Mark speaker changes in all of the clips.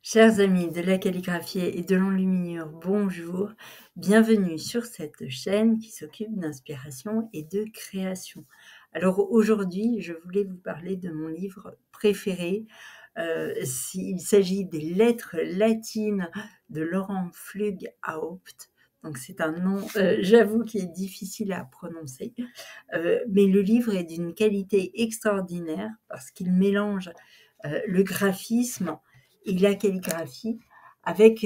Speaker 1: Chers amis de la calligraphie et de l'enluminure, bonjour. Bienvenue sur cette chaîne qui s'occupe d'inspiration et de création. Alors aujourd'hui, je voulais vous parler de mon livre préféré. Il s'agit des lettres latines de Laurent Flug-Haupt. Donc c'est un nom, j'avoue, qui est difficile à prononcer. Mais le livre est d'une qualité extraordinaire parce qu'il mélange le graphisme et la calligraphie avec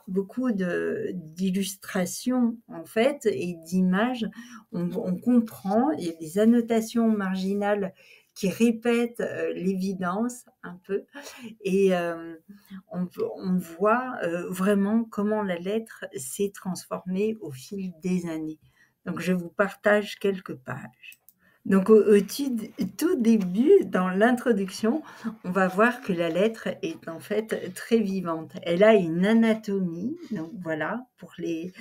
Speaker 1: beaucoup d'illustrations en fait et d'images. On comprend, il y a des annotations marginales qui répètent l'évidence un peu et on voit vraiment comment la lettre s'est transformée au fil des années. Donc je vous partage quelques pages. Donc tout début, dans l'introduction, on va voir que la lettre est en fait très vivante. Elle a une anatomie, donc voilà, pour les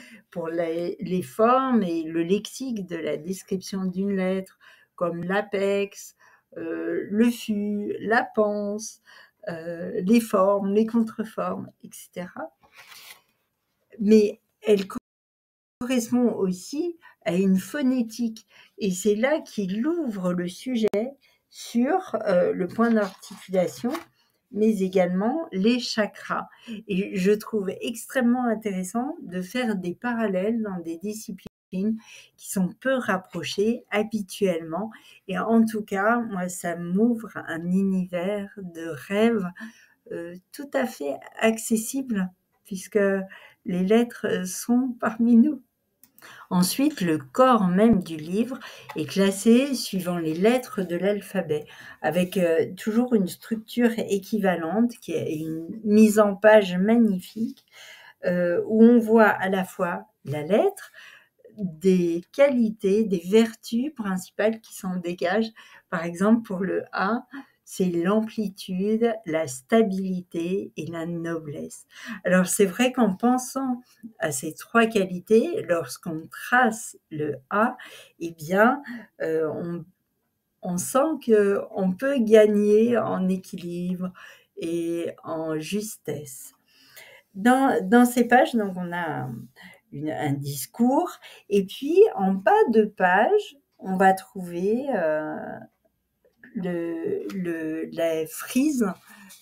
Speaker 1: formes et le lexique de la description d'une lettre, comme l'apex, le fût, la panse, les formes, les contreformes, etc. Mais elle correspond aussi à une phonétique. Et c'est là qu'il ouvre le sujet sur le point d'articulation, mais également les chakras. Et je trouve extrêmement intéressant de faire des parallèles dans des disciplines qui sont peu rapprochées habituellement. Et en tout cas, moi, ça m'ouvre un univers de rêve tout à fait accessible, puisque les lettres sont parmi nous. Ensuite, le corps même du livre est classé suivant les lettres de l'alphabet, avec toujours une structure équivalente, qui est une mise en page magnifique, où on voit à la fois la lettre, des qualités, des vertus principales qui s'en dégagent. Par exemple, pour le A, c'est l'amplitude, la stabilité et la noblesse. Alors c'est vrai qu'en pensant à ces trois qualités, lorsqu'on trace le A, eh bien, on sent qu'on peut gagner en équilibre et en justesse. Dans ces pages, donc on a un discours, et puis en bas de page, on va trouver la frise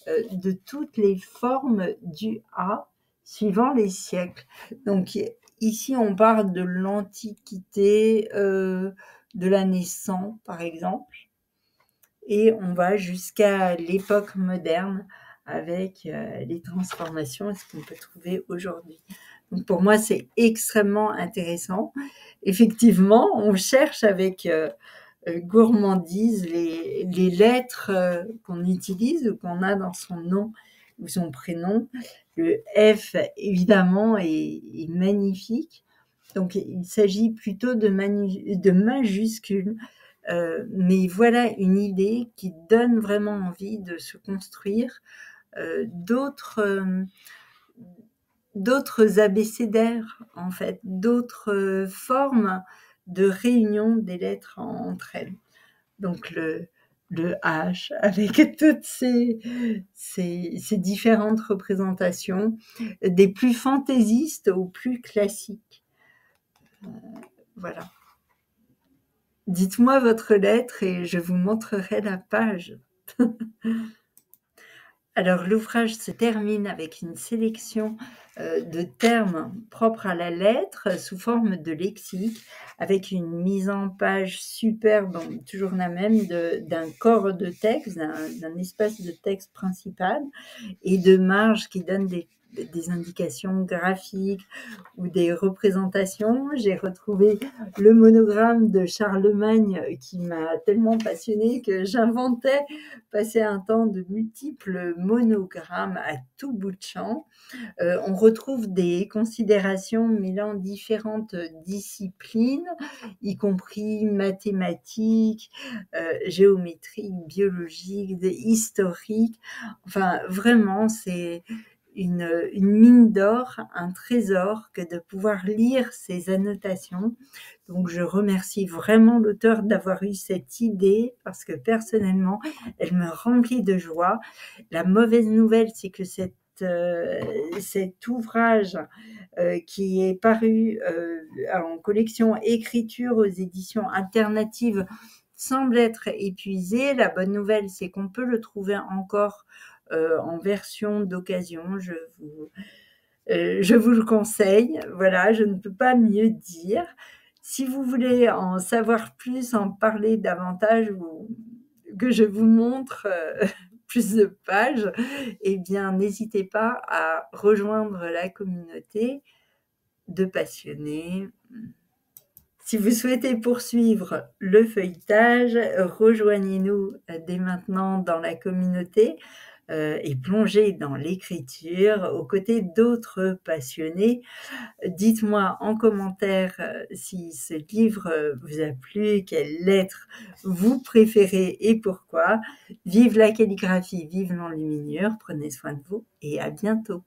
Speaker 1: de toutes les formes du A suivant les siècles. Donc ici, on parle de l'Antiquité, de l'année 100 par exemple, et on va jusqu'à l'époque moderne avec les transformations et ce qu'on peut trouver aujourd'hui. Donc pour moi, c'est extrêmement intéressant. Effectivement, on cherche avec gourmandise les lettres qu'on utilise ou qu'on a dans son nom ou son prénom. Le F, évidemment, est magnifique. Donc, il s'agit plutôt de majuscules. Mais voilà une idée qui donne vraiment envie de se construire d'autres abécédaires, en fait, d'autres formes de réunion des lettres entre elles. Donc le H avec toutes ces différentes représentations, des plus fantaisistes aux plus classiques. Voilà. Dites-moi votre lettre et je vous montrerai la page. Alors l'ouvrage se termine avec une sélection de termes propres à la lettre sous forme de lexique, avec une mise en page superbe, toujours la même, d'un corps de texte, d'un espace de texte principal, et de marges qui donnent des indications graphiques ou des représentations. J'ai retrouvé le monogramme de Charlemagne qui m'a tellement passionnée que j'inventais, passer un temps de multiples monogrammes à tout bout de champ. On retrouve des considérations mêlant différentes disciplines, y compris mathématiques, géométriques, biologiques, historiques. Enfin, vraiment, c'est une mine d'or, un trésor que de pouvoir lire ces annotations. Donc je remercie vraiment l'auteur d'avoir eu cette idée parce que personnellement, elle me remplit de joie. La mauvaise nouvelle, c'est que cette cet ouvrage qui est paru en collection Écriture aux éditions alternatives semble être épuisé. La bonne nouvelle, c'est qu'on peut le trouver encore en version d'occasion. Je vous le conseille. Voilà, je ne peux pas mieux dire. Si vous voulez en savoir plus, en parler davantage, ou que je vous montre plus de pages, eh bien, n'hésitez pas à rejoindre la communauté de passionnés. Si vous souhaitez poursuivre le feuilletage, rejoignez-nous dès maintenant dans la communauté et plongez dans l'écriture aux côtés d'autres passionnés. Dites-moi en commentaire si ce livre vous a plu, quelle lettre vous préférez et pourquoi. Vive la calligraphie, vive l'enluminure, prenez soin de vous et à bientôt.